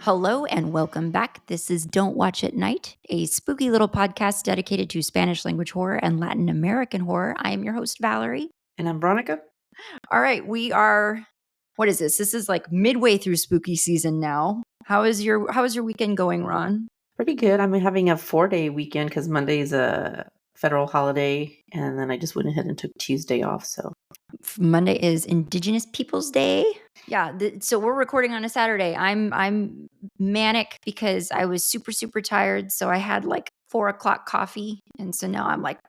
Hello and welcome back. This is Don't Watch at Night, a spooky little podcast dedicated to Spanish language horror and Latin American horror. I am your host, Valerie. And I'm Veronica. All right, we are, what is this? This is like midway through spooky season now. How is your weekend going, Ron? Pretty good. I'm having a 4-day weekend because Monday is a federal holiday, and then I just went ahead and took Tuesday off. So Monday is Indigenous Peoples Day. Yeah, so we're recording on a Saturday. I'm manic because I was super tired, so I had like 4:00 coffee, and so now I'm like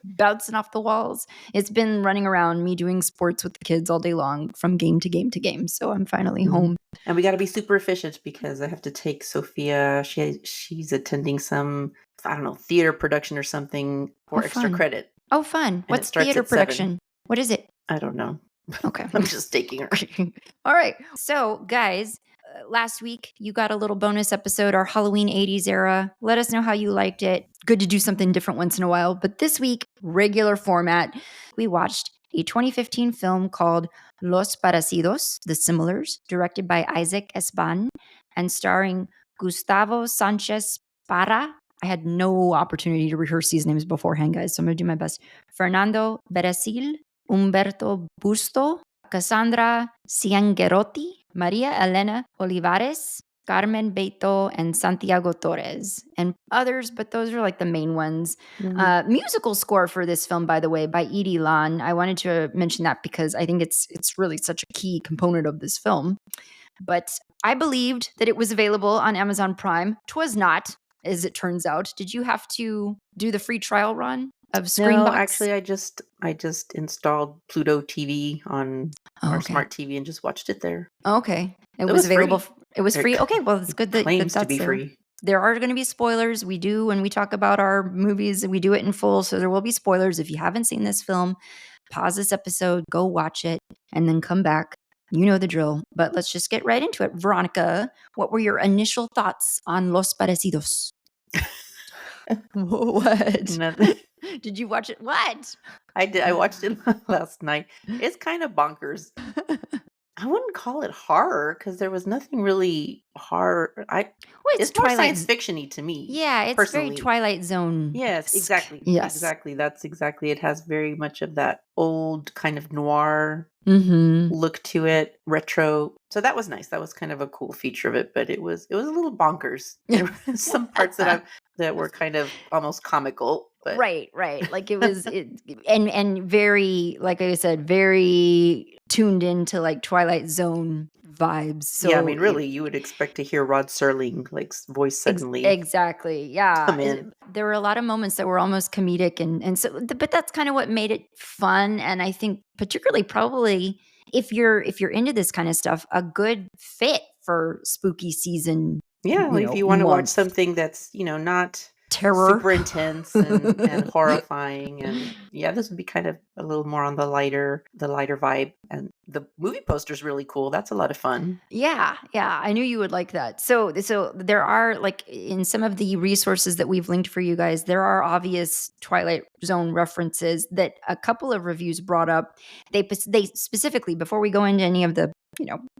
bouncing off the walls. It's been running around me doing sports with the kids all day long, from game to game to game. So I'm finally home. And we got to be super efficient because I have to take Sophia. She's attending some, I don't know, theater production or something for extra credit. Oh, fun! What's theater production? 7. What is it? I don't know. Okay. I'm just taking her. All right. So, guys, last week you got a little bonus episode, our Halloween 80s era. Let us know how you liked it. Good to do something different once in a while. But this week, regular format, we watched a 2015 film called Los Parecidos, The Similars, directed by Isaac Ezban and starring Gustavo Sanchez Parra. I had no opportunity to rehearse these names beforehand, guys, so I'm going to do my best. Fernando Berecil, Humberto Busto, Cassandra Ciangerotti, Maria Elena Olivares, Carmen Beto, and Santiago Torres, and others, but those are like the main ones. Musical score for this film, by the way, by Edie Lan. I wanted to mention that because I think it's really such a key component of this film. But I believed that it was available on Amazon Prime. 'Twas not, as it turns out. Did you have to do the free trial run of Screenbox? No, actually, I just installed Pluto TV on our smart TV and just watched it there. Okay, it was available. It was free. Okay, well, it's good that claims that's to be free. There are going to be spoilers. We do when we talk about our movies. We do it in full, so there will be spoilers. If you haven't seen this film, pause this episode, go watch it, and then come back. You know the drill. But let's just get right into it. Veronica, what were your initial thoughts on Los Parecidos? What? Nothing. Did you watch it? What? I did. I watched it last night. It's kind of bonkers. I wouldn't call it horror because there was nothing really horror. It's more science fiction-y to me. Yeah, it's personally. Very Twilight Zone. Yes, exactly. Yes. Exactly. That's exactly. It has very much of that old kind of noir look to it, retro. So that was nice. That was kind of a cool feature of it, but it was a little bonkers. There were some parts that were kind of almost comical. But. Right. Like it was, and very, like I said, very tuned into like Twilight Zone vibes. So yeah, I mean, really, you would expect to hear Rod Serling like voice suddenly. Exactly. Yeah. Come in. There were a lot of moments that were almost comedic, and so, but that's kind of what made it fun. And I think particularly probably if you're into this kind of stuff, a good fit for spooky season. Yeah, if you want to watch something that's not terror, super intense and horrifying, and yeah, this would be kind of a little more on the lighter vibe. And the movie poster's really cool. That's a lot of fun. Yeah, I knew you would like that. So there are, like, in some of the resources that we've linked for you guys, there are obvious Twilight Zone references that a couple of reviews brought up. They specifically, before we go into any of the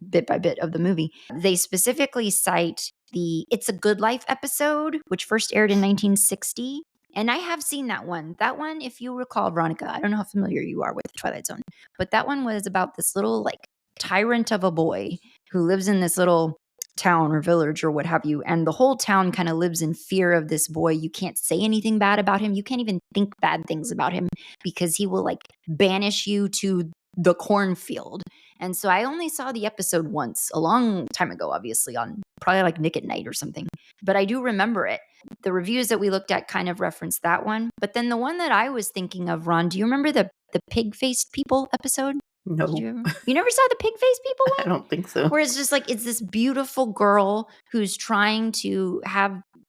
bit by bit of the movie, they specifically cite the It's a Good Life episode, which first aired in 1960. And I have seen that one. That one, if you recall, Veronica, I don't know how familiar you are with Twilight Zone, but that one was about this little like tyrant of a boy who lives in this little town or village or what have you. And the whole town kind of lives in fear of this boy. You can't say anything bad about him. You can't even think bad things about him because he will like banish you to the cornfield. And so I only saw the episode once, a long time ago, obviously, on probably like Nick at Night or something. But I do remember it. The reviews that we looked at kind of referenced that one. But then the one that I was thinking of, Ron, do you remember the pig-faced people episode? No. You never saw the pig-faced people one? I don't think so. Where it's just like, it's this beautiful girl who's trying to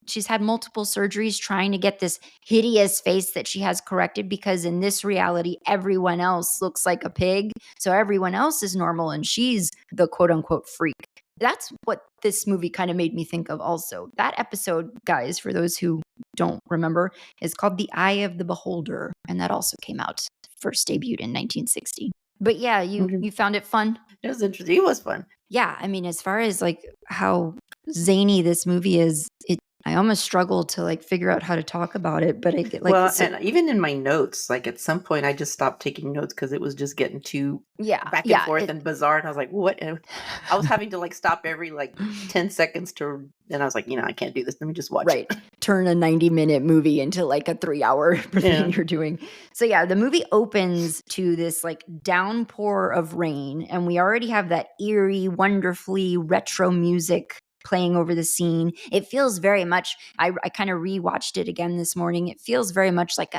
she's had multiple surgeries trying to get this hideous face that she has corrected because in this reality, everyone else looks like a pig. So everyone else is normal and she's the quote unquote freak. That's what this movie kind of made me think of also. That episode, guys, for those who don't remember, is called The Eye of the Beholder. And that also came out, first debuted in 1960. But yeah, you found it fun? It was interesting. It was fun. Yeah, I mean, as far as like how zany this movie is, I almost struggle to like figure out how to talk about it, but I get like Well, and even in my notes, like at some point I just stopped taking notes because it was just getting too back and forth and bizarre. And I was like, what? And I was having to like stop every like 10 seconds and I was like, I can't do this. Let me just watch it. Turn a 90-minute movie into like a 3-hour thing you're doing. So yeah, the movie opens to this like downpour of rain, and we already have that eerie, wonderfully retro music playing over the scene. It feels very much, I kind of rewatched it again this morning. It feels very much like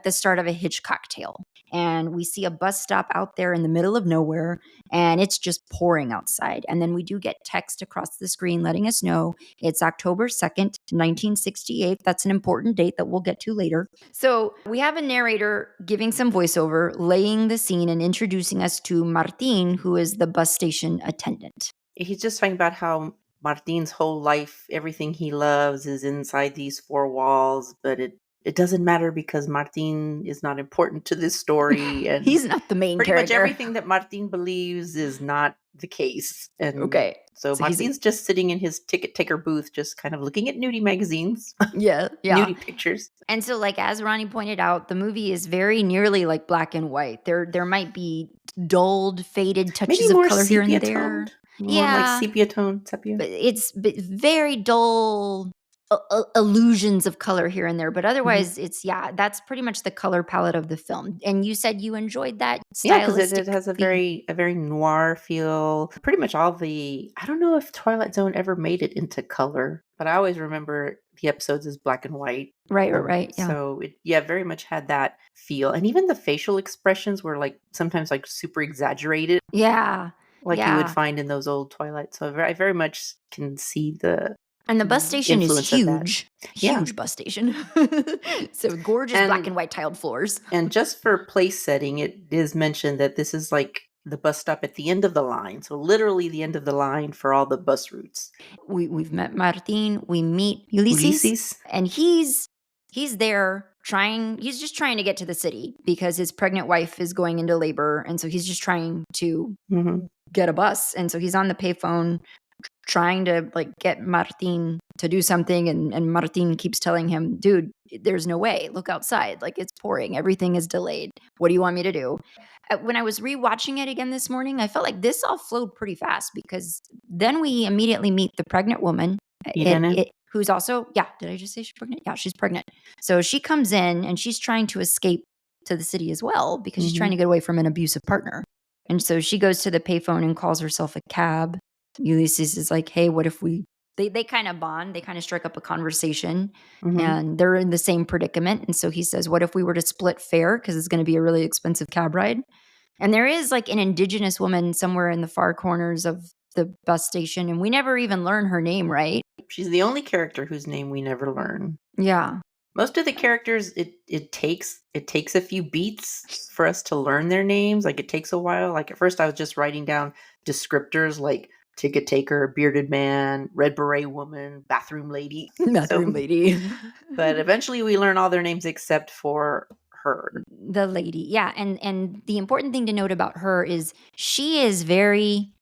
the start of a Hitchcock tale. And we see a bus stop out there in the middle of nowhere, and it's just pouring outside. And then we do get text across the screen letting us know it's October 2nd, 1968. That's an important date that we'll get to later. So we have a narrator giving some voiceover, laying the scene and introducing us to Martin, who is the bus station attendant. He's just talking about how Martin's whole life, everything he loves is inside these four walls, but it doesn't matter because Martin is not important to this story. And he's not the main pretty character. Much everything that Martin believes is not the case. And so Martin's just sitting in his ticket taker booth, just kind of looking at nudie magazines. Yeah. Nudie pictures. And so, like, as Ronnie pointed out, the movie is very nearly like black and white. There might be dulled, faded touches of color here and there. More like sepia tone. But it's very dull illusions of color here and there. But otherwise, it's, that's pretty much the color palette of the film. And you said you enjoyed that stylistic. Yeah, because it has a very noir feel. Pretty much all I don't know if Twilight Zone ever made it into color, but I always remember the episodes as black and white. Right. Yeah. So it, very much had that feel. And even the facial expressions were like sometimes like super exaggerated. Yeah. Like you would find in those old Twilight. So I very much can see the And the bus station is huge. Huge bus station. So gorgeous black and white tiled floors. And just for place setting, it is mentioned that this is like the bus stop at the end of the line. So literally the end of the line for all the bus routes. We've met Martin. We meet Ulysses. And he's there he's just trying to get to the city because his pregnant wife is going into labor. And so he's just trying to get a bus. And so he's on the payphone trying to like get Martin to do something. And Martin keeps telling him, dude, there's no way. Look outside. Like it's pouring. Everything is delayed. What do you want me to do? When I was rewatching it again this morning, I felt like this all flowed pretty fast because then we immediately meet the pregnant woman. Who's also, did I just say she's pregnant? Yeah, she's pregnant. So she comes in and she's trying to escape to the city as well because she's trying to get away from an abusive partner. And so she goes to the payphone and calls herself a cab. Ulysses is like, hey, what if they kind of bond, they kind of strike up a conversation and they're in the same predicament. And so he says, what if we were to split fare? Because it's going to be a really expensive cab ride. And there is like an indigenous woman somewhere in the far corners of the bus station. And we never even learn her name, right? She's the only character whose name we never learn. Yeah. Most of the characters, it takes a few beats for us to learn their names. Like it takes a while. Like at first I was just writing down descriptors like ticket taker, bearded man, red beret woman, bathroom lady. Lady. But eventually we learn all their names except for her. The lady. Yeah. And the important thing to note about her is she's very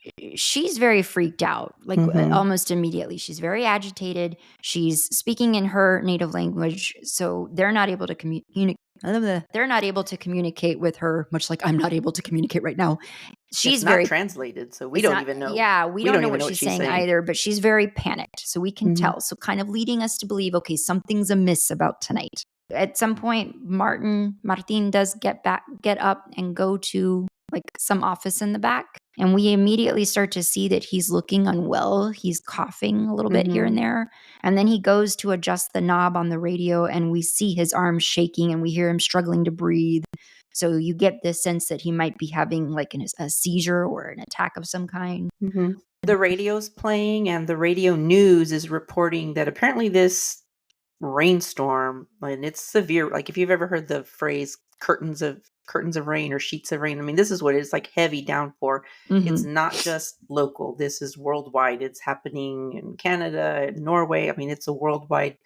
freaked out, like almost immediately. She's very agitated. She's speaking in her native language. So they're not able to communicate. They're not able to communicate with her, much like I'm not able to communicate right now. She's not translated, so we don't even know. Yeah, we don't know what she's saying either, but she's very panicked, so we can tell. So kind of leading us to believe, okay, something's amiss about tonight. At some point, Martin does get up and go to like some office in the back. And we immediately start to see that he's looking unwell. He's coughing a little bit here and there. And then he goes to adjust the knob on the radio and we see his arms shaking and we hear him struggling to breathe. So you get this sense that he might be having like a seizure or an attack of some kind. The radio's playing and the radio news is reporting that apparently this rainstorm, and it's severe. Like if you've ever heard the phrase curtains of rain or sheets of rain, I mean, this is what it is, like heavy downpour. It's not just local. This is worldwide. It's happening in Canada and Norway. I mean, it's a worldwide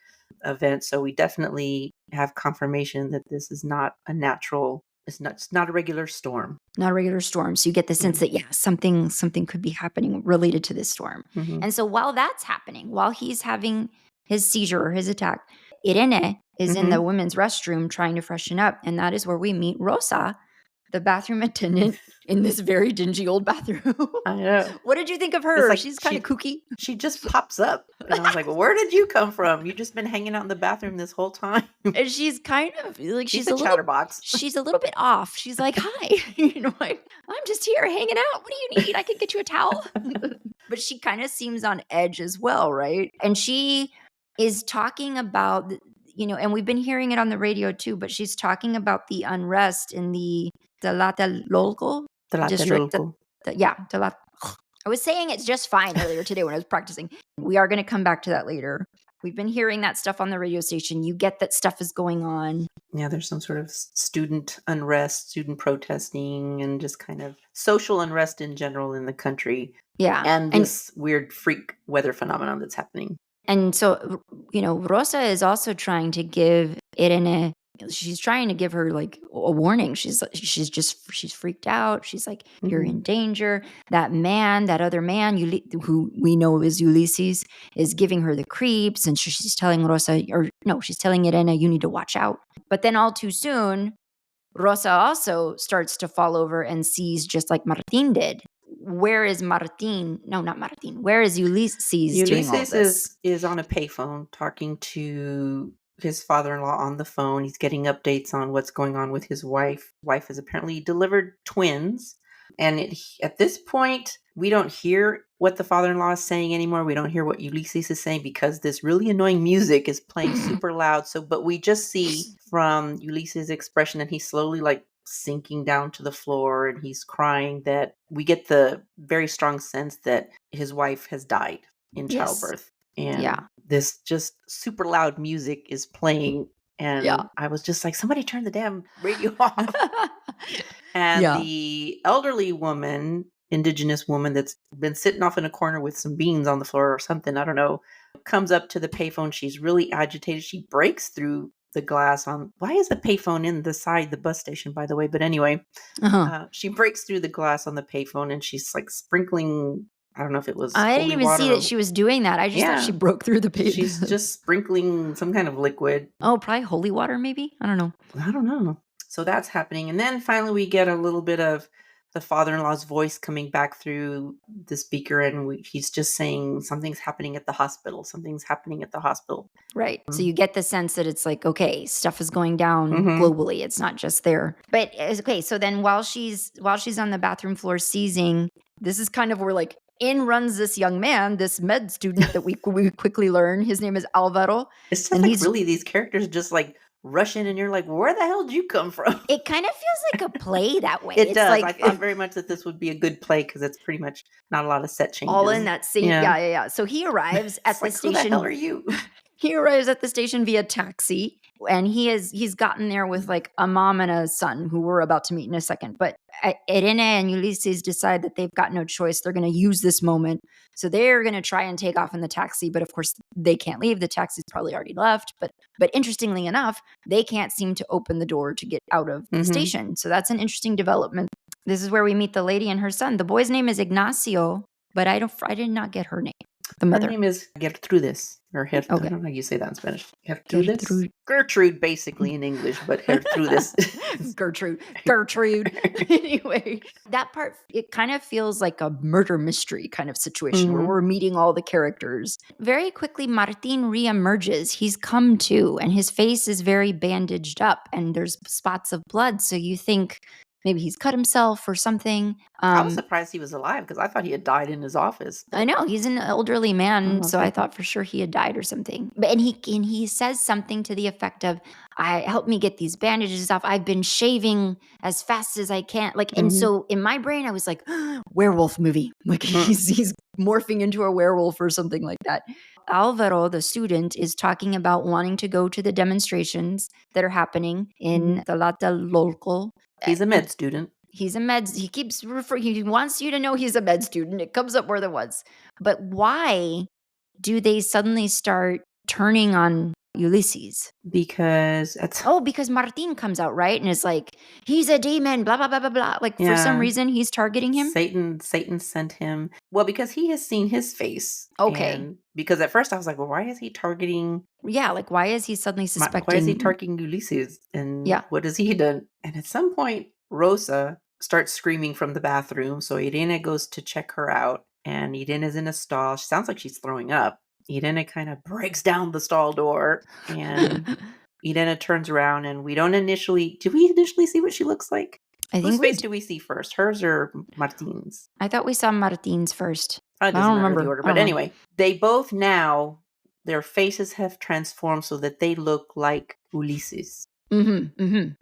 event. So we definitely have confirmation that this is not a natural It's not a regular storm. Not a regular storm. So you get the sense that, something could be happening related to this storm. Mm-hmm. And so while that's happening, while he's having his seizure or his attack, Irene is in the women's restroom trying to freshen up. And that is where we meet Rosa, the bathroom attendant in this very dingy old bathroom. I know. What did you think of her? Like She's kind of kooky. She just pops up. And I was like, well, where did you come from? You've just been hanging out in the bathroom this whole time. And she's kind of like, she's a chatterbox. She's a little bit off. She's like, hi, I'm just here hanging out. What do you need? I can get you a towel. But she kind of seems on edge as well, right? And she is talking about, and we've been hearing it on the radio too, but she's talking about the unrest in the Tlatelolco district. I was saying it's just fine earlier today when I was practicing. We are going to come back to that later. We've been hearing that stuff on the radio station. You get that stuff is going on. Yeah, there's some sort of student unrest, student protesting, and just kind of social unrest in general in the country. Yeah. And this weird freak weather phenomenon that's happening. And so, Rosa is also trying to give Irene, she's trying to give her like a warning. She's freaked out. She's like, you're in danger. That other man, who we know is Ulysses, is giving her the creeps. And she's telling Rosa, she's telling Irene, you need to watch out. But then all too soon, Rosa also starts to fall over and sees just like Martin did. Where is Martin? No, not Martin. Where is Ulysses doing all this? is on a payphone talking to his father-in-law on the phone. He's getting updates on what's going on with his wife. Wife has apparently delivered twins. And at this point, we don't hear what the father-in-law is saying anymore. We don't hear what Ulysses is saying because this really annoying music is playing super loud. But we just see from Ulysses' expression that he's slowly like sinking down to the floor and he's crying, that we get the very strong sense that his wife has died in childbirth. And this just super loud music is playing. And I was just like, somebody turn the damn radio off. And the elderly woman, indigenous woman that's been sitting off in a corner with some beans on the floor or something, I don't know, comes up to the payphone. She's really agitated. She breaks through the glass on, why is a payphone in the side, the bus station, by the way? But anyway, she breaks through the glass on the payphone and she's like sprinkling, I don't know if it was I didn't even see that she was doing that. I just thought she broke through the payphone. She's just sprinkling some kind of liquid. Oh, probably holy water maybe? I don't know. So that's happening. And then finally we get a little bit of the father-in-law's voice coming back through the speaker, and he's just saying something's happening at the hospital. Right. So you get the sense that it's like, okay, stuff is going down globally. It's not just there. But okay, so then while she's on the bathroom floor seizing, this is kind of where like in runs this young man, this med student that we quickly learn. His name is Alvaro. It's just like really these characters just like rush in and you're like, where the hell did you come from? It kind of feels like a play that way. It does. Like, I thought very much that this would be a good play because it's pretty much not a lot of set changes. All in that same, yeah. So he arrives at the station. Who the hell are you? He arrives at the station via taxi, and he's gotten there with like a mom and a son who we're about to meet in a second. But Irene and Ulysses decide that they've got no choice. They're going to use this moment. So they're going to try and take off in the taxi. But of course, they can't leave. The taxi's probably already left. But interestingly enough, they can't seem to open the door to get out of the station. So that's an interesting development. This is where we meet the lady and her son. The boy's name is Ignacio, but I did not get her name. The mother. Her name is Gertrudis. Or I don't know how you say that in Spanish. Gertrude, basically in English, but Gertrudis. Gertrude. Anyway, that part, it kind of feels like a murder mystery kind of situation where we're meeting all the characters. Very quickly, Martin reemerges. He's come to, and his face is very bandaged up, and there's spots of blood. So you think maybe he's cut himself or something. I was surprised he was alive because I thought he had died in his office. I know. He's an elderly man, so I thought for sure he had died or something. And he says something to the effect of, help me get these bandages off. I've been shaving as fast as I can. And so in my brain, I was like, werewolf movie. Like he's morphing into a werewolf or something like that. Alvaro, the student, is talking about wanting to go to the demonstrations that are happening in Tlatelolco. He's a med student. He keeps referring, he wants you to know he's a med student. It comes up more than once. But why do they suddenly start turning on Ulysses? Because Because Martin comes out, right? And is like, he's a demon, blah, blah, blah, blah, blah. Like, for some reason, he's targeting him. Satan sent him. Well, because he has seen his face. Okay. And because at first I was like, well, why is he targeting? Yeah, like, why is he suddenly suspecting? Why is he targeting Ulysses? And what has he done? And at some point, Rosa starts screaming from the bathroom. So Irene goes to check her out. And Irene is in a stall. She sounds like she's throwing up. Irene kind of breaks down the stall door. And Irene turns around, and we don't initially... Did we initially see what she looks like? Whose face do we see first? Hers or Martin's? I thought we saw Martin's first. I don't remember the order. But anyway, they both now, their faces have transformed so that they look like Ulysses.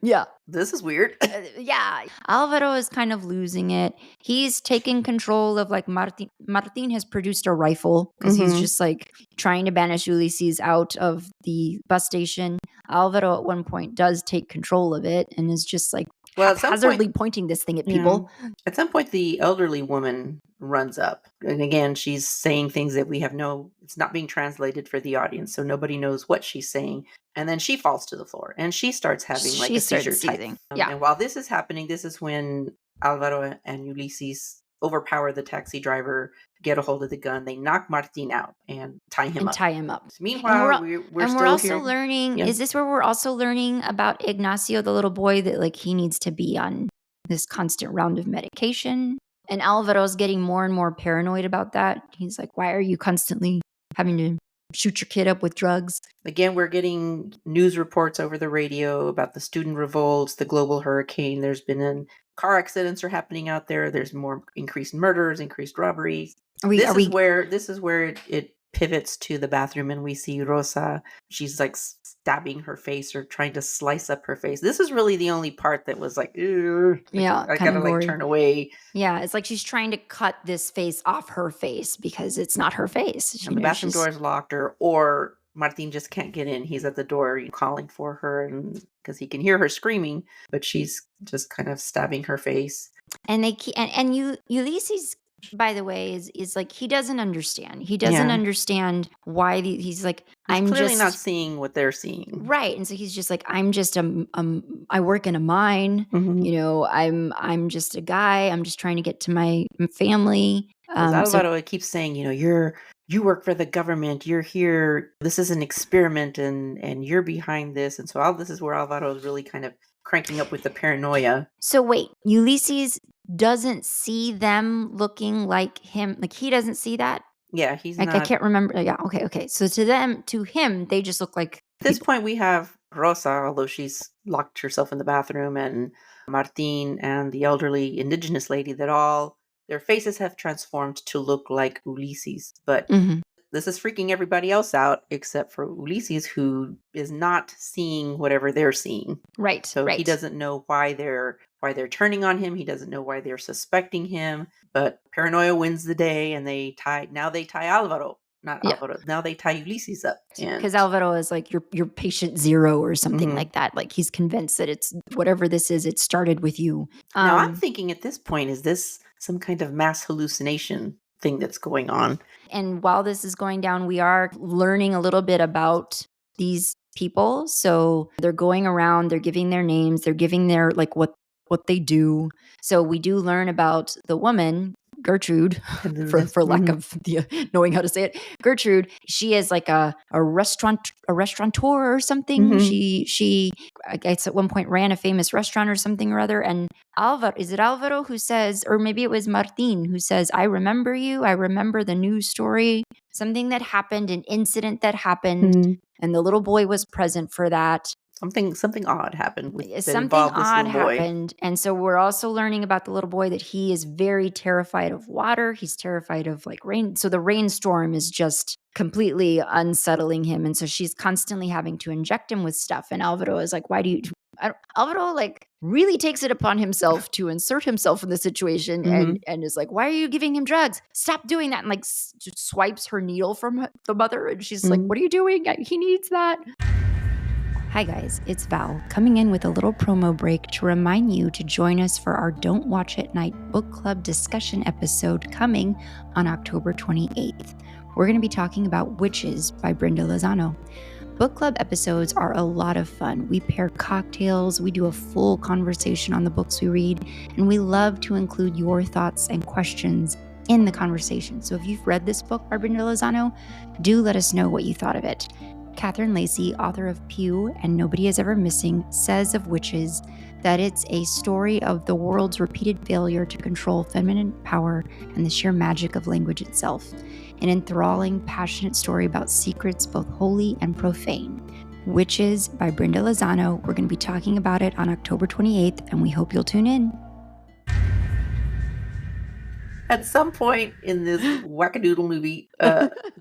Yeah. This is weird. Yeah. Alvaro is kind of losing it. He's taking control of, like, Martin. Martin has produced a rifle because he's just, like, trying to banish Ulysses out of the bus station. Alvaro at one point does take control of it and is just, like, haphazardly pointing this thing at people. At some point, the elderly woman runs up. And again, she's saying things that it's not being translated for the audience, so nobody knows what she's saying. And then she falls to the floor, and she starts having like a seizure type. And while this is happening, this is when Alvaro and Ulysses overpower the taxi driver, get a hold of the gun. They knock Martin out and tie him up. Meanwhile, we're still also learning. Yeah. Is this where we're also learning about Ignacio, the little boy, that, like, he needs to be on this constant round of medication? And Alvaro's getting more and more paranoid about that. He's like, why are you constantly having to shoot your kid up with drugs? Again, we're getting news reports over the radio about the student revolts, the global hurricane. There's been car accidents are happening out there. There's more increased murders, increased robberies. This is where it pivots to the bathroom, and we see Rosa. She's like stabbing her face or trying to slice up her face. This is really the only part that was like, I gotta like turn away. Yeah, it's like she's trying to cut this face off her face because it's not her face. And the bathroom door is locked, or Martin just can't get in. He's at the door calling for her, and because he can hear her screaming, but she's just kind of stabbing her face. And Ulysses, by the way, is like, he doesn't understand. He doesn't understand why he's like, I'm clearly not seeing what they're seeing. Right. And so he's just like, I'm just I work in a mine. You know, I'm just a guy. I'm just trying to get to my family. Alvaro keeps saying, you work for the government. You're here. This is an experiment, and you're behind this. And so this is where Alvaro is really kind of cranking up with the paranoia. So wait, Ulysses doesn't see them looking like him. Like, he doesn't see that? Yeah, he's like, not. I can't remember. Yeah, okay. So to him, they just look like... At this point, we have Rosa, although she's locked herself in the bathroom, and Martin and the elderly indigenous lady, that all their faces have transformed to look like Ulysses. But this is freaking everybody else out except for Ulysses, who is not seeing whatever they're seeing. Right. So he doesn't know why they're turning on him. He doesn't know why they're suspecting him. But paranoia wins the day, and they tie Alvaro. Alvaro. Now they tie Ulysses up. Because Alvaro is like your patient zero or something like that. Like, he's convinced that it's whatever this is, it started with you. Now I'm thinking at this point, is this some kind of mass hallucination thing that's going on? And while this is going down, we are learning a little bit about these people. So they're going around, they're giving their names, they're giving their, like, what they do. So we do learn about the woman, Gertrude, for lack of knowing how to say it. Gertrude, she is like a restaurateur or something. She I guess at one point ran a famous restaurant or something or other. And Alvaro who says, or maybe it was Martin who says, I remember you. I remember the news story, something that happened, an incident that happened, and the little boy was present for that. Something odd happened. And so we're also learning about the little boy that he is very terrified of water. He's terrified of, like, rain. So the rainstorm is just completely unsettling him. And so she's constantly having to inject him with stuff. And Alvaro is like, Alvaro, like, really takes it upon himself to insert himself in the situation and is like, why are you giving him drugs? Stop doing that. And, like, just swipes her needle from the mother. And she's like, what are you doing? He needs that. Hi guys, it's Val, coming in with a little promo break to remind you to join us for our Don't Watch at Night book club discussion episode coming on October 28th. We're going to be talking about Witches by Brenda Lozano. book club episodes are a lot of fun. We pair cocktails, we do a full conversation on the books we read, and we love to include your thoughts and questions in the conversation. So if you've read this book by Brenda Lozano, do let us know what you thought of it. Catherine Lacey, author of Pew and Nobody Is Ever Missing, says of witches that it's a story of the world's repeated failure to control feminine power and the sheer magic of language itself. An enthralling, passionate story about secrets both holy and profane. Witches by Brenda Lozano. We're going to be talking about it on October 28th, and we hope you'll tune in. At some point in this wackadoodle movie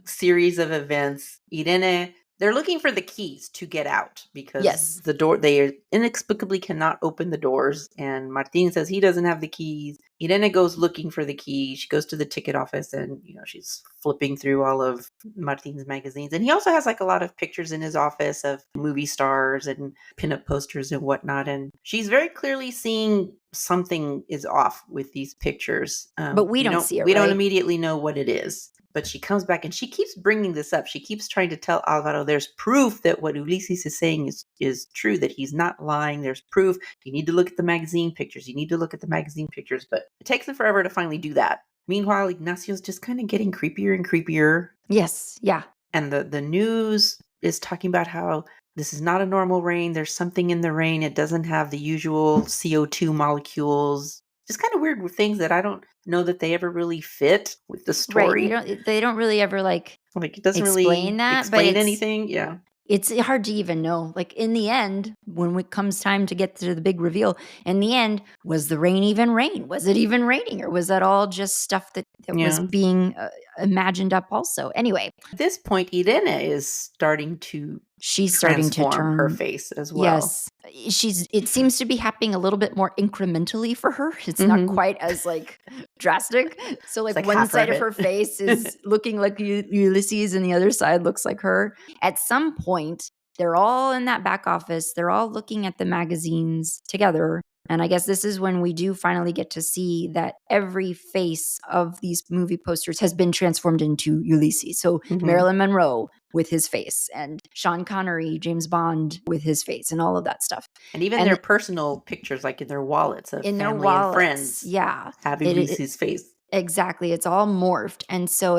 series of events, Irene, they're looking for the keys to get out because the door, they inexplicably cannot open the doors. And Martin says he doesn't have the keys. Irene goes looking for the key. She goes to the ticket office and, she's flipping through all of Martin's magazines. And he also has like a lot of pictures in his office of movie stars and pinup posters and whatnot. And she's very clearly seeing something is off with these pictures. But we don't see it, We right? don't immediately know what it is. But she comes back and she keeps bringing this up. She keeps trying to tell Alvaro there's proof that what Ulysses is saying is true, that he's not lying. There's proof. You need to look at the magazine pictures. You need to look at the magazine pictures. But it takes them forever to finally do that. Meanwhile, Ignacio's just kind of getting creepier and creepier. Yes. Yeah. And the news is talking about how this is not a normal rain. There's something in the rain. It doesn't have the usual CO2 molecules. Just kind of weird things that I don't know that they ever really fit with the story. Right. They don't really ever like it doesn't explain really explain anything. Yeah. It's hard to even know. Like in the end, when it comes time to get to the big reveal, in the end, was the rain even rain? Was it even raining? Or was that all just stuff that was being imagined up also? Anyway. At this point, Irene is starting to turn her face as well. Yes. It seems to be happening a little bit more incrementally for her. It's not quite as like drastic. So like one side of her face is looking like Ulysses and the other side looks like her. At some point, they're all in that back office. They're all looking at the magazines together. And I guess this is when we do finally get to see that every face of these movie posters has been transformed into Ulysses. So Marilyn Monroe with his face, and Sean Connery, James Bond with his face, and all of that stuff. And even their personal pictures, like in their wallets of family and friends, have Ulysses' face. Exactly. It's all morphed. And so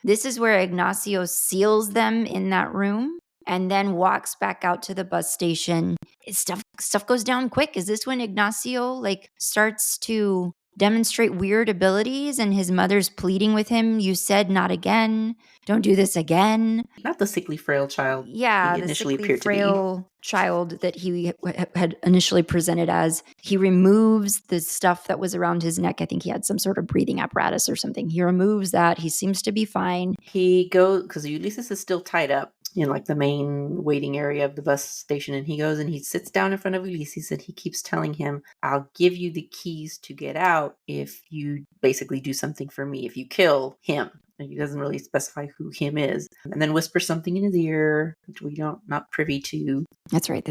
this is where Ignacio seals them in that room and then walks back out to the bus station. Stuff goes down quick. Is this when Ignacio like starts to demonstrate weird abilities and his mother's pleading with him? You said not again. Don't do this again. Not the sickly frail child. Yeah, the sickly frail child that he had initially presented as. He removes the stuff that was around his neck. I think he had some sort of breathing apparatus or something. He removes that. He seems to be fine. He goes, because Ulysses is still tied up in like the main waiting area of the bus station, and he goes and he sits down in front of Ulysses and he keeps telling him, I'll give you the keys to get out if you basically do something for me, if you kill him. And he doesn't really specify who him is, and then whispers something in his ear, which we not privy to. That's right.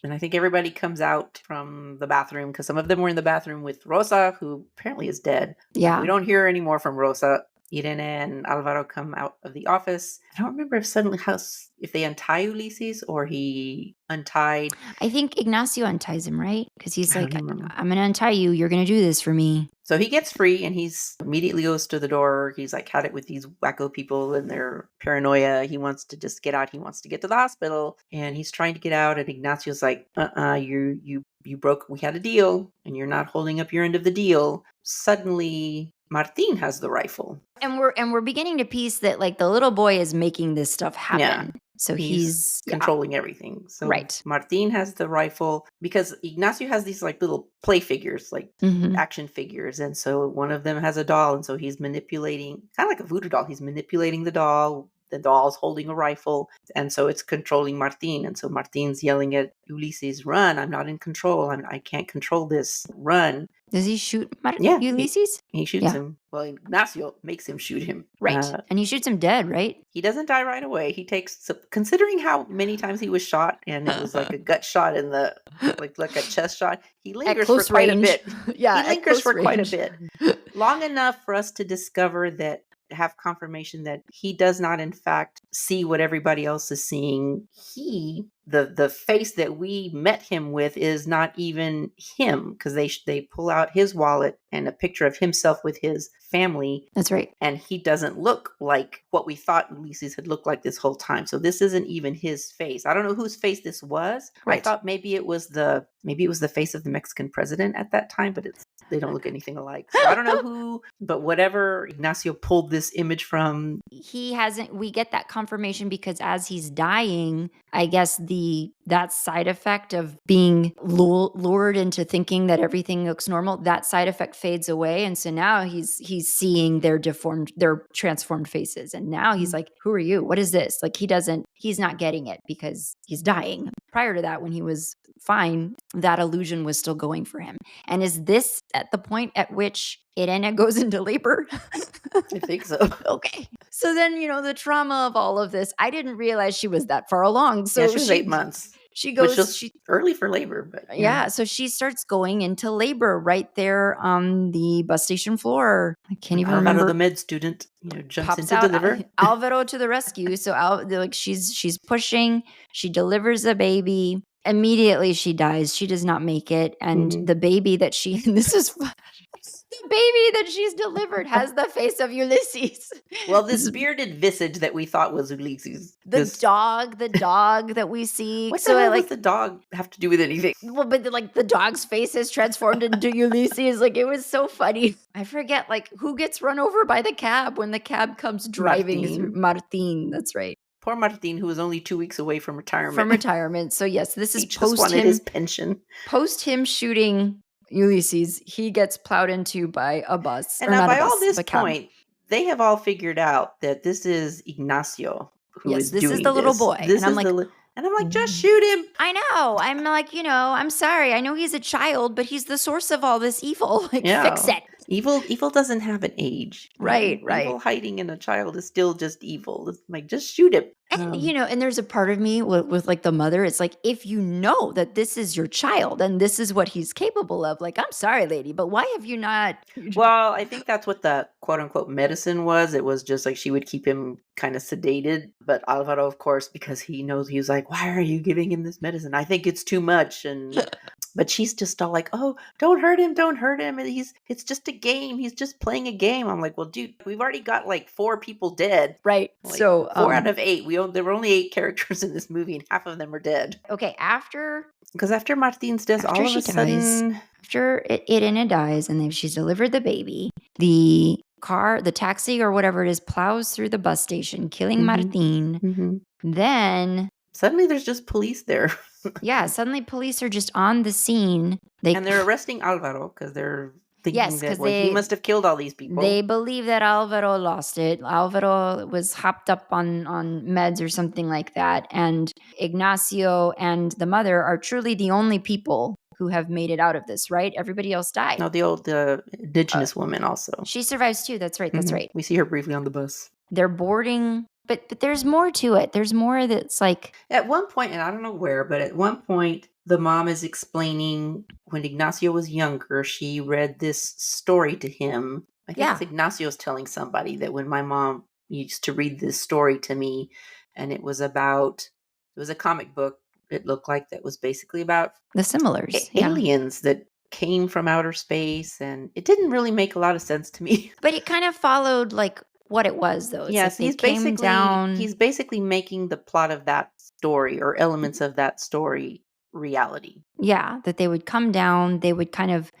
And I think everybody comes out from the bathroom because some of them were in the bathroom with Rosa, who apparently is dead. Yeah. We don't hear any more from Rosa. Irene and Alvaro come out of the office. I don't remember if they untie Ulysses or he untied. I think Ignacio unties him, right? Because he's like, I'm going to untie you. You're going to do this for me. So he gets free and he's immediately goes to the door. He's like had it with these wacko people and their paranoia. He wants to just get out. He wants to get to the hospital and he's trying to get out. And Ignacio's like, you broke. We had a deal and you're not holding up your end of the deal. Suddenly, Martin has the rifle. And we're beginning to piece that like the little boy is making this stuff happen. Yeah. So he's controlling everything. So right. Martin has the rifle because Ignacio has these like little play figures, like action figures. And so one of them has a doll. And so he's manipulating, kind of like a voodoo doll. He's manipulating the doll. The doll's holding a rifle. And so it's controlling Martin. And so Martin's yelling at Ulysses, run. I'm not in control. I can't control this. Run. Does he shoot Ulysses? He shoots him. Well, Ignacio makes him shoot him. Right. And he shoots him dead, right? He doesn't die right away. He takes, considering how many times he was shot, and it was like a gut shot in the, like a chest shot, he lingers for quite a bit. Yeah, he lingers for quite a bit. Long enough for us to discover that have confirmation that he does not in fact see what everybody else is seeing. The face that we met him with is not even him, because they pull out his wallet and a picture of himself with his family. That's right. And he doesn't look like what we thought Ulysses had looked like this whole time. So this isn't even his face. I don't know whose face this was. Right. I thought maybe it was the face of the Mexican president at that time, but they don't look anything alike. So I don't know who, but whatever Ignacio pulled this image from. We get that confirmation because as he's dying, I guess that side effect of being lured into thinking that everything looks normal, that side effect fades away. And so now he's seeing their transformed faces. And now he's like, who are you? What is this? Like he's not getting it because he's dying. Prior to that, when he was fine, that illusion was still going for him. And is this at the point at which Irene goes into labor? I think so. Okay. So then, the trauma of all of this, I didn't realize she was that far along. So yeah, she was 8 months. She goes, which was early for labor, but yeah. So she starts going into labor right there on the bus station floor. I can't even remember. The med student, jumps pops in to out, deliver. Alvaro to the rescue. So she's pushing. She delivers the baby. Immediately she dies. She does not make it, and the baby that this is. The baby that she's delivered has the face of Ulysses. Well, this bearded visage that we thought was Ulysses. The dog that we see. What the hell does the dog have to do with anything? Well, but the dog's face is transformed into Ulysses. Like, it was so funny. I forget, who gets run over by the cab when the cab comes driving. Martin, that's right. Poor Martin, who was only 2 weeks away from retirement. So yes, this is he just wanted his pension. Post him shooting Ulysses, he gets plowed into by a bus. And now by all this point, they have all figured out that this is Ignacio who is doing this. This is the little boy. And I'm like, just shoot him. I know. I'm like, I'm sorry. I know he's a child, but he's the source of all this evil. Fix it. Evil doesn't have an age. Right. Evil hiding in a child is still just evil. It's like, just shoot him. And, and there's a part of me with the mother, it's like, if you know that this is your child and this is what he's capable of, I'm sorry, lady, but why have you not? Well, I think that's what the quote unquote medicine was. It was just she would keep him kind of sedated. But Alvaro, of course, because he knows, he was like, why are you giving him this medicine? I think it's too much. And but she's just all like, oh, don't hurt him. And it's just a game. He's just playing a game. I'm like, well, dude, we've already got 4 people dead. Right. So 4 out of 8. There were only 8 characters in this movie, and half of them are dead. Okay, after Martin's death, all of a sudden, after Irene dies, and then she's delivered the baby, the taxi or whatever it is, plows through the bus station, killing Martin. Then suddenly there's just police there. Yeah, suddenly police are just on the scene. And they're arresting Alvaro because they're thinking that he must have killed all these people. They believe that Alvaro lost it. Alvaro was hopped up on meds or something like that. And Ignacio and the mother are truly the only people who have made it out of this, right? Everybody else died. No, the indigenous woman also. She survives too. That's right. That's right. We see her briefly on the bus. They're boarding. But there's more to it. There's more that's at one point, and I don't know where, but at one point, the mom is explaining when Ignacio was younger, she read this story to him. I think it's Ignacio's telling somebody that when my mom used to read this story to me, and it was a comic book, it looked like, that was basically about the similars. Aliens that came from outer space, and it didn't really make a lot of sense to me. But it kind of followed what it was, though. It's yes, he's basically making the plot of that story or elements of that story reality. Yeah, that they would come down, they would kind of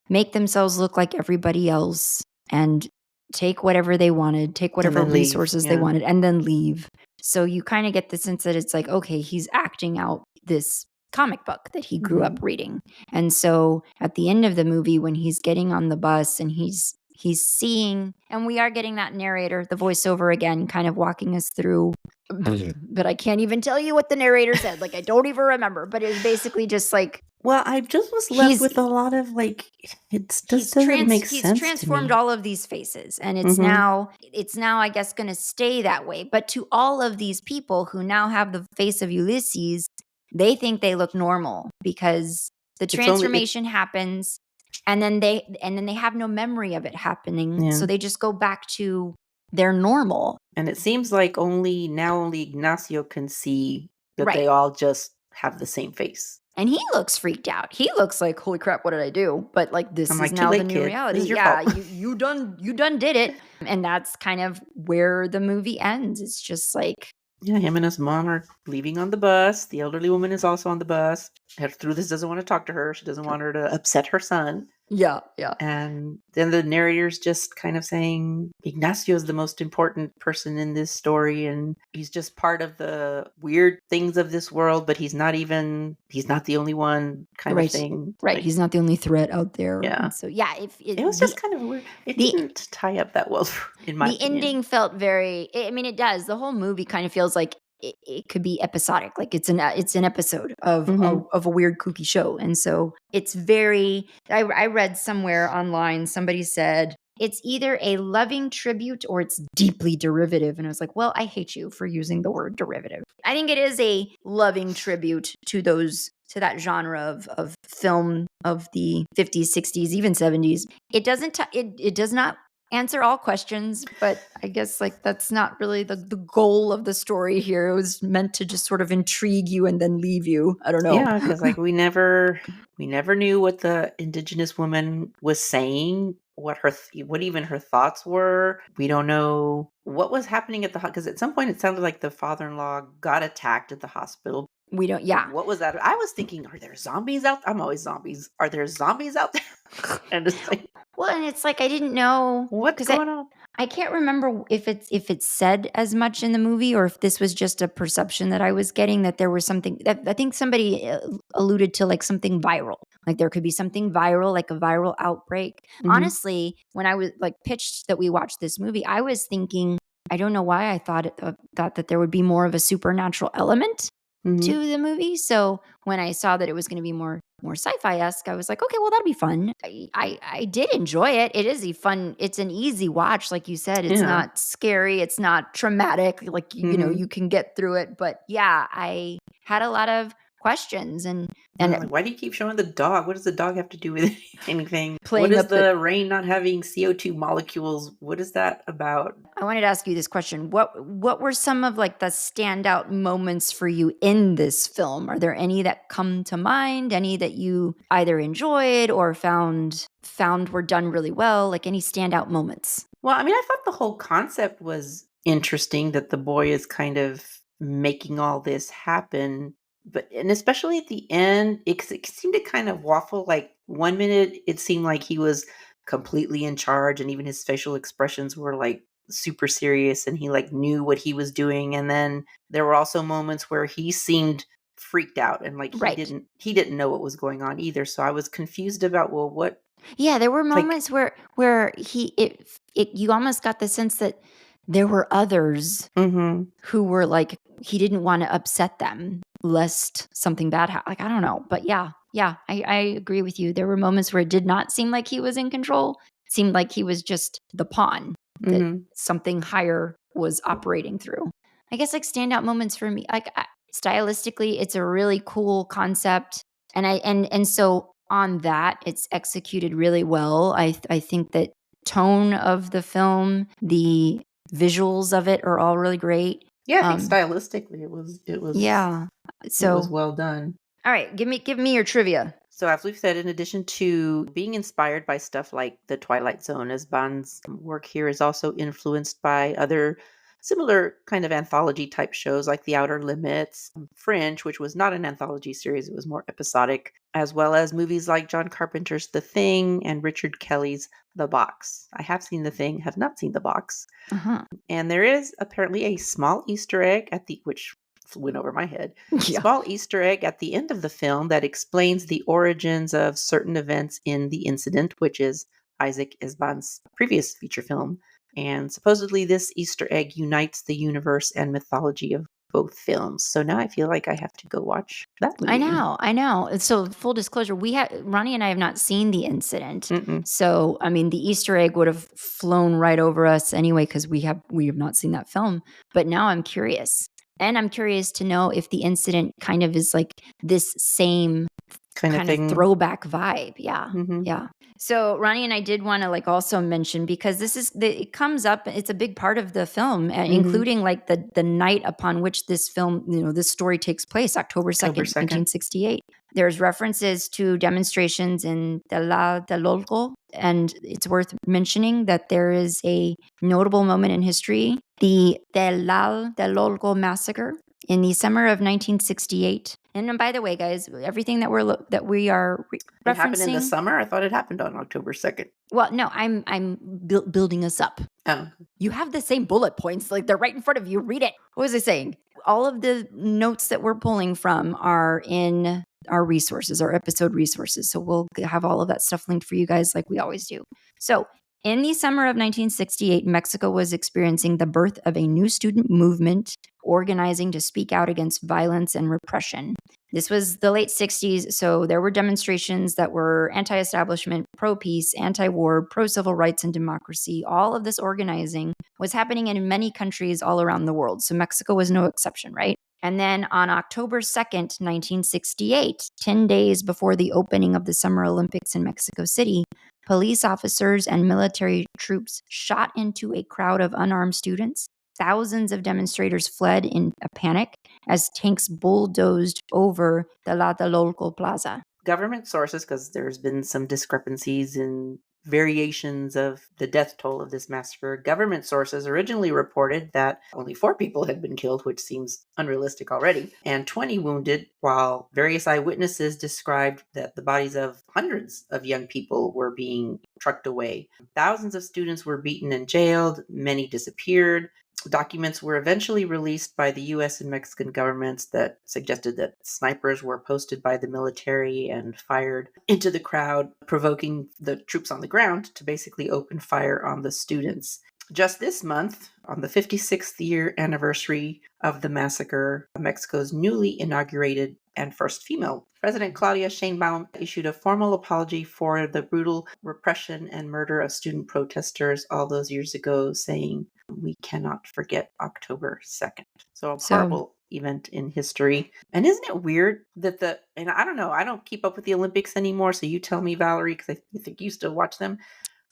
make themselves look like everybody else and take whatever they wanted, take whatever resources they wanted, and then leave. So you kind of get the sense that it's okay, he's acting out this comic book that he grew up reading. And so at the end of the movie, when he's getting on the bus and he's seeing, and we are getting that narrator, the voiceover again, kind of walking us through, but I can't even tell you what the narrator said. I don't even remember, but it was basically just well, I just was left with a lot of it just doesn't make sense. He's transformed all of these faces, and it's now, I guess, going to stay that way. But to all of these people who now have the face of Ulysses, they think they look normal because the transformation happens. And then they have no memory of it happening. Yeah. So they just go back to they're normal. And it seems like only Ignacio can see that Right. they all just have the same face. And he looks freaked out. He looks like, holy crap, what did I do? But like, this I'm is like, too now the late, new kid. reality. This is your Yeah, fault. you done did it. And that's kind of where the movie ends. It's just like, Yeah, him and his mom are leaving on the bus. The elderly woman is also on the bus. This doesn't want to talk to her. She doesn't want her to upset her son. yeah. And then the narrator's just kind of saying Ignacio is the most important person in this story, and he's just part of the weird things of this world, but he's not the only one kind of thing. Right. Like, He's not the only threat out there. yeah. And so, yeah, It was just kind of weird. It didn't tie up that well, in my opinion. The ending felt very, I mean, it does. The whole movie kind of feels like it could be episodic. Like it's an episode of a weird kooky show. And so it's very, I read somewhere online, somebody said, it's either a loving tribute or it's deeply derivative. And I was like, well, I hate you for using the word derivative. I think it is a loving tribute to that genre of film of the 50s, 60s, even 70s. It doesn't, it does not answer all questions, but I guess like that's not really the goal of the story here. It was meant to just sort of intrigue you and then leave you. I don't know. Yeah, because like we never knew what the indigenous woman was saying, what even her thoughts were. We don't know what was happening at the because at some point it sounded like the father-in-law got attacked at the hospital. We don't. Yeah. What was that? I was thinking, are there zombies out? I'm always zombies. Are there zombies out there? And it's like, well, and it's like I didn't know what's going on. I can't remember if it's said as much in the movie or if this was just a perception that I was getting that there was something that I think somebody alluded to, like something viral. Like there could be something viral, like a viral outbreak. Mm-hmm. Honestly, when I was like pitched that we watched this movie, I was thinking, I don't know why I thought that there would be more of a supernatural element to the movie. So when I saw that it was going to be more sci-fi-esque, I was like, okay, well, that'll be fun. I did enjoy it. It is it's an easy watch. Like you said, it's not scary. It's not traumatic. Like, you know, you can get through it. But yeah, I had a lot of questions and like, why do you keep showing the dog? What does the dog have to do with anything? What is the rain not having CO2 molecules? What is that about? I wanted to ask you this question. What were some of like the standout moments for you in this film? Are there any that come to mind? Any that you either enjoyed or found were done really well? Like any standout moments? Well, I mean, I thought the whole concept was interesting that the boy is kind of making all this happen. And especially at the end, it seemed to kind of waffle. Like 1 minute, it seemed like he was completely in charge, and even his facial expressions were like super serious, and he like knew what he was doing. And then there were also moments where he seemed freaked out and like he didn't know what was going on either. So I was confused about what. Yeah, there were moments where you almost got the sense that there were others who were like he didn't want to upset them lest something bad happened. Like I don't know, but yeah, I agree with you. There were moments where it did not seem like he was in control. It seemed like he was just the pawn that something higher was operating through. I guess like standout moments for me, like stylistically, it's a really cool concept, and so on that, it's executed really well. I think that tone of the film, the visuals of it are all really great. Yeah, I think stylistically it was yeah. So it was well done. All right, give me your trivia. So as we've said, in addition to being inspired by stuff like The Twilight Zone, Ezban's work here is also influenced by other similar kind of anthology type shows like The Outer Limits, Fringe, which was not an anthology series, it was more episodic, as well as movies like John Carpenter's The Thing and Richard Kelly's The Box. I have seen The Thing, have not seen The Box. And there is apparently a small Easter egg which went over my head. Yeah. Small Easter egg at the end of the film that explains the origins of certain events in The Incident, which is Isaac Ezban's previous feature film. And supposedly this Easter egg unites the universe and mythology of both films. So now I feel like I have to go watch that movie. I know. So full disclosure, Ronnie and I have not seen The Incident. So, I mean, the Easter egg would have flown right over us anyway, because we have not seen that film. But now I'm curious. And I'm curious to know if The Incident kind of is like this same kind of kind of thing. throwback vibe. Yeah. Mhm. Yeah. So Ronnie and I did want to like also mention, because it comes up, it's a big part of the film, Mhm. including like the night upon which this film, this story takes place, October October 2nd, 2nd. 1968. There's references to demonstrations in Tlatelolco, and it's worth mentioning that there is a notable moment in history, the Tlatelolco massacre in the summer of 1968. And by the way, guys, everything that we are It happened in the referencing. summer? I thought it happened on October 2nd. Well, no, I'm building us up. Oh. You have the same bullet points, like they're right in front of you. Read it. What was I saying? All of the notes that we're pulling from are in our resources, our episode resources. So we'll have all of that stuff linked for you guys like we always do. So in the summer of 1968, Mexico was experiencing the birth of a new student movement organizing to speak out against violence and repression. This was the late 60s, so there were demonstrations that were anti-establishment, pro-peace, anti-war, pro-civil rights and democracy. All of this organizing was happening in many countries all around the world, so Mexico was no exception, right? And then on October 2nd, 1968, 10 days before the opening of the Summer Olympics in Mexico City, police officers and military troops shot into a crowd of unarmed students. Thousands of demonstrators fled in a panic as tanks bulldozed over the Tlatelolco Plaza. Government sources, because there's been some discrepancies in variations of the death toll of this massacre. Government sources originally reported that only 4 people had been killed, which seems unrealistic already, and 20 wounded, while various eyewitnesses described that the bodies of hundreds of young people were being trucked away. Thousands of students were beaten and jailed, many disappeared. Documents were eventually released by the US and Mexican governments that suggested that snipers were posted by the military and fired into the crowd, provoking the troops on the ground to basically open fire on the students. Just this month, on the 56th year anniversary of the massacre, Mexico's newly inaugurated and first female President Claudia Sheinbaum issued a formal apology for the brutal repression and murder of student protesters all those years ago, saying, "We cannot forget October 2nd." So a horrible event in history. And isn't it weird that and I don't know, I don't keep up with the Olympics anymore, so you tell me, Valerie, because I think you still watch them.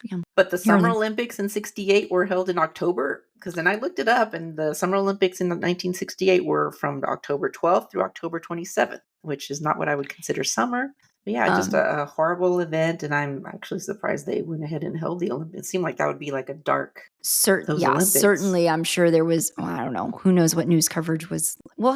Yeah. But the Summer Olympics in 68 were held in October, because then I looked it up, and the Summer Olympics in 1968 were from October 12th through October 27th, which is not what I would consider summer. But yeah, just a horrible event, and I'm actually surprised they went ahead and held the Olympics. It seemed like that would be like a dark Olympics. Certainly. I'm sure there was, I don't know, who knows what news coverage was. We'll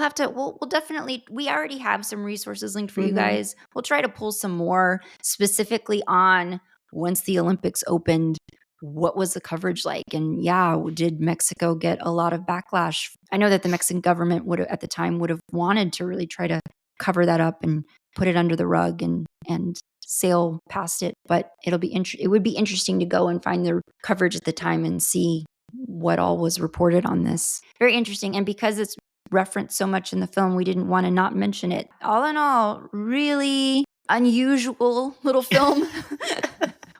definitely, we already have some resources linked for you guys. We'll try to pull some more specifically on once the Olympics opened, what was the coverage like? And yeah, did Mexico get a lot of backlash? I know that the Mexican government at the time would have wanted to really try to cover that up and put it under the rug and sail past it, but it would be interesting to go and find the coverage at the time and see what all was reported on this. Very interesting. And because it's referenced so much in the film, we didn't want to not mention it. All in all, really unusual little film.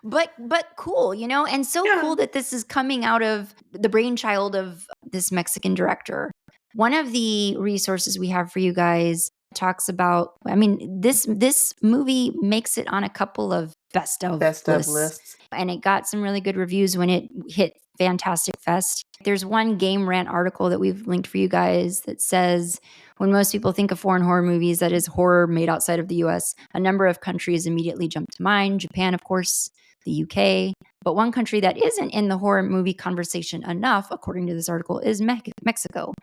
But cool, and so cool that this is coming out of the brainchild of this Mexican director. One of the resources we have for you guys talks about, this movie makes it on a couple of best of lists. And it got some really good reviews when it hit Fantastic Fest. There's one Game Rant article that we've linked for you guys that says, when most people think of foreign horror movies, that is horror made outside of the US, a number of countries immediately jump to mind. Japan, of course, the UK. But one country that isn't in the horror movie conversation enough, according to this article, is Mexico.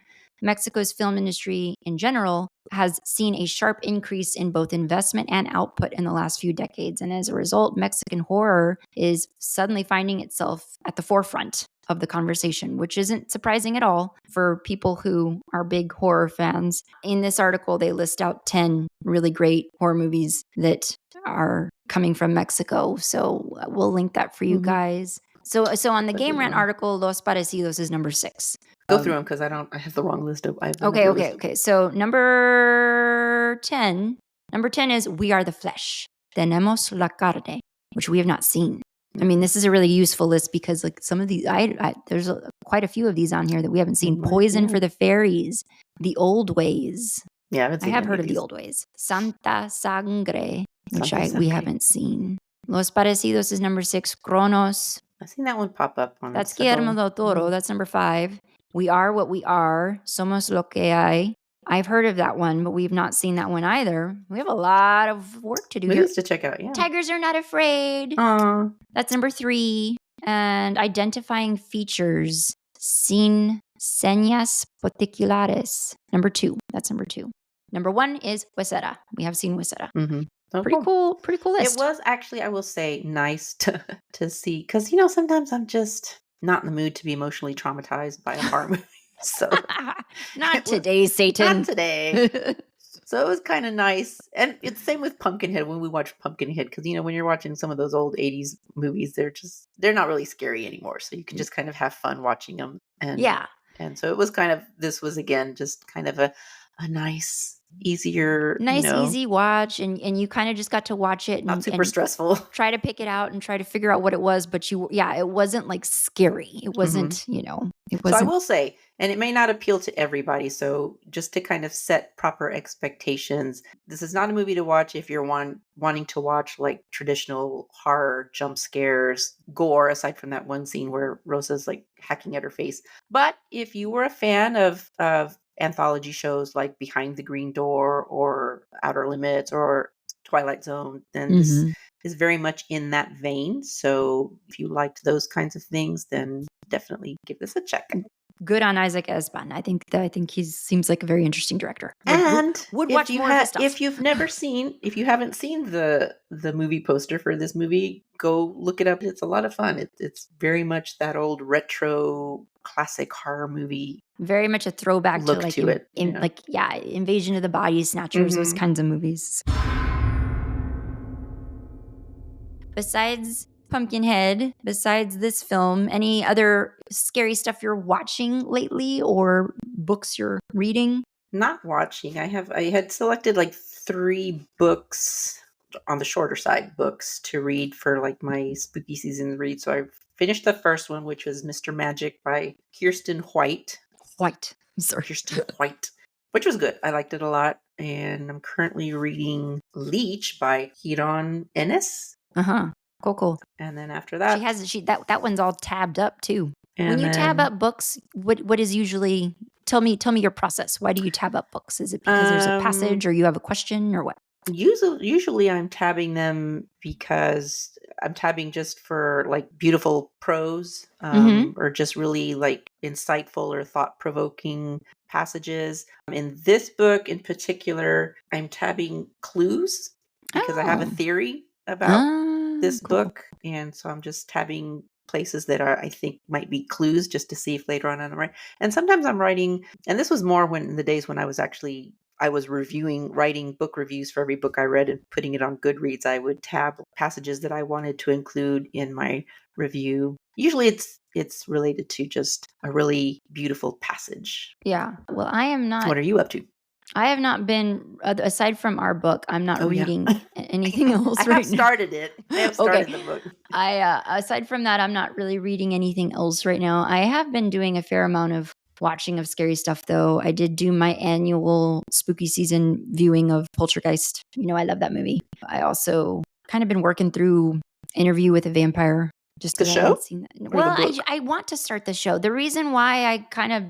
Mexico's film industry in general has seen a sharp increase in both investment and output in the last few decades. And as a result, Mexican horror is suddenly finding itself at the forefront of the conversation, which isn't surprising at all for people who are big horror fans. In this article, they list out 10 really great horror movies that are coming from Mexico. So we'll link that for you guys. So on the Game Rant article, Los Parecidos is number 6. Go through them because I have the wrong list. Okay. So number 10 is We Are the Flesh. Tenemos la carne, which we have not seen. I mean, this is a really useful list because like some of these, there's quite a few of these on here that we haven't seen. Poison for the Fairies, The Old Ways. Yeah, I have heard of The Old Ways. Santa Sangre, which Sunday, we Sunday. haven't seen. Los Parecidos is number 6. Cronos. I've seen that one pop up on That's several. Guillermo del Toro. That's number 5. We Are What We Are. Somos Lo Que Hay. I've heard of that one, but we've not seen that one either. We have a lot of work to do here. Movies to check out, yeah. Tigers Are Not Afraid. That's number 3. And Identifying Features. Sin Señas Particulares. Number 2. That's number 2. Number 1 is Huesera. We have seen Huesera. Mm-hmm. Oh, Pretty cool list. It was actually, I will say, nice to see, because sometimes I'm just not in the mood to be emotionally traumatized by a horror movie. So not today, Satan. Not today. So it was kind of nice. And it's the same with Pumpkinhead when we watch Pumpkinhead, because when you're watching some of those old 80s movies, they're not really scary anymore. So you can just kind of have fun watching them. And yeah. And so it was this was again just kind of a nice, easier, easy watch, and you kind of just got to watch it, not super stressful. Try to pick it out and try to figure out what it was, but it wasn't like scary. It wasn't, it wasn't. So I will say, and it may not appeal to everybody. So just to kind of set proper expectations, this is not a movie to watch if you're wanting to watch like traditional horror, jump scares, gore, aside from that one scene where Rosa's like hacking at her face. But if you were a fan of anthology shows like Behind the Green Door or Outer Limits or Twilight Zone, then this is very much in that vein. So if you liked those kinds of things, then definitely give this a check. Good on Isaac Ezban. I think he seems like a very interesting director. Would watch more of his stuff. If you haven't seen the movie poster for this movie, go look it up. It's a lot of fun. It's very much that old retro classic horror movie. Very much a throwback to it. Invasion of the Body Snatchers, those kinds of movies. Besides Pumpkinhead, besides this film, any other scary stuff you're watching lately or books you're reading? Not watching. I had selected like 3 books on the shorter side, books to read for like my spooky season read. So I finished the first one, which was Mr. Magic by Kirsten White. Kirsten White, which was good. I liked it a lot. And I'm currently reading Leech by Hiron Ennis. Cool. And then after that, that one's all tabbed up too. When you tab up books, what is usually tell me your process? Why do you tab up books? Is it because there's a passage or you have a question or what? Usually I'm tabbing them because I'm tabbing just for like beautiful prose or just really like insightful or thought-provoking passages. In this book in particular, I'm tabbing clues because I have a theory about this book. And so I'm just tabbing places that I think might be clues just to see if later on I'm right. And sometimes I'm writing, and this was more in the days when I was writing book reviews for every book I read and putting it on Goodreads. I would tab passages that I wanted to include in my review. Usually it's related to just a really beautiful passage. Yeah. Well, I am not. What are you up to? I have not been, aside from our book, I'm not reading anything else right now. I have started the book. Aside from that, I'm not really reading anything else right now. I have been doing a fair amount of watching of scary stuff, though. I did do my annual spooky season viewing of Poltergeist. I love that movie. I also kind of been working through Interview with a Vampire. Just the show? Well, I want to start the show. The reason why I kind of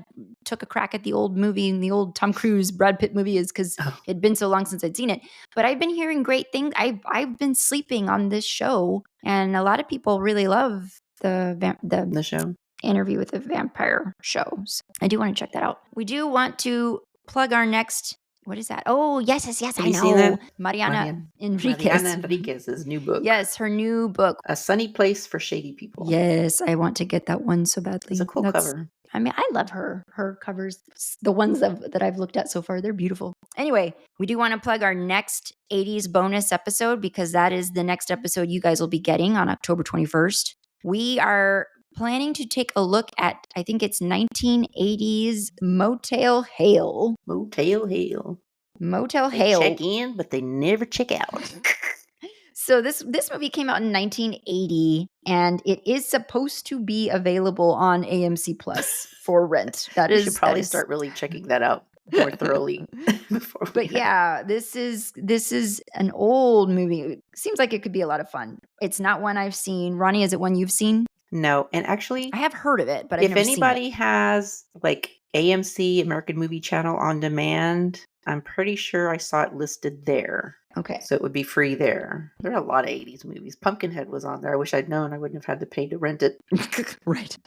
took a crack at the old movie and the old Tom Cruise, Brad Pitt movie is because it'd been so long since I'd seen it. But I've been hearing great things. I've been sleeping on this show, and a lot of people really love the show. Interview with a Vampire show. So I do want to check that out. We do want to plug our next. What is that? Oh, yes, I know. Seen that? Mariana Enriquez. Mariana Enriquez's new book. Yes, her new book. A Sunny Place for Shady People. Yes, I want to get that one so badly. It's a cool cover. I mean, I love her covers. The ones that I've looked at so far, they're beautiful. Anyway, we do want to plug our next 80s bonus episode because that is the next episode you guys will be getting on October 21st. We are planning to take a look at, I think it's 1980s Motel Hell. Motel Hell. They check in, but they never check out. So this movie came out in 1980, and it is supposed to be available on AMC Plus for rent. We should probably start really checking that out. more thoroughly before we But yeah, this is an old movie. It seems like it could be a lot of fun. It's not one I've seen. Ronnie, is it one you've seen? No, and actually, I have heard of it, but I've if never seen it. anybody has like AMC, American Movie Channel on demand, I'm pretty sure I saw it listed there. Okay. So it would be free there. There are a lot of 80s movies. Pumpkinhead was on there. I wish I'd known. I wouldn't have had to pay to rent it. Right.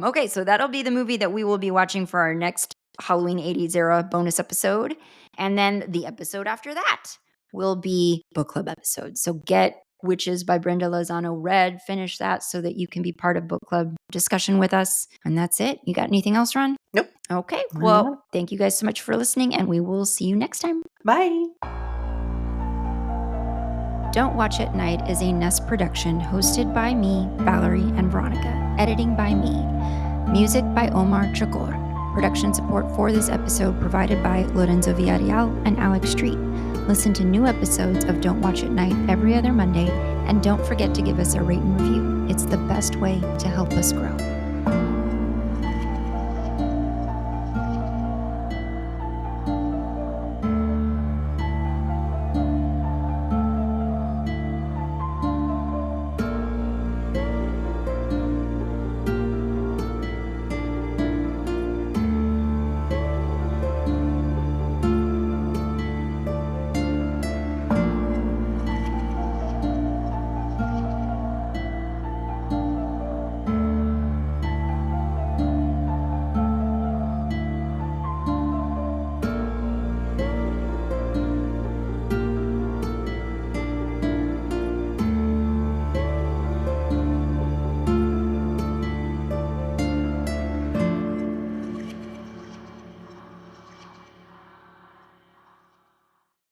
Okay, so that'll be the movie that we will be watching for our next Halloween 80s era bonus episode. And then the episode after that will be book club episodes. So get Witches by Brenda Lozano read, finish that so that you can be part of book club discussion with us. And that's it. You got anything else, Ron? Nope. Okay. Well, thank you guys so much for listening, and we will see you next time. Bye. Don't Watch at Night is a Nest production hosted by me, Valerie and Veronica. Editing by me. Music by Omar Chagor. Production support for this episode provided by Lorenzo Villarreal and Alex Street. Listen to new episodes of Don't Watch at Night every other Monday, and don't forget to give us a rate and review. It's the best way to help us grow.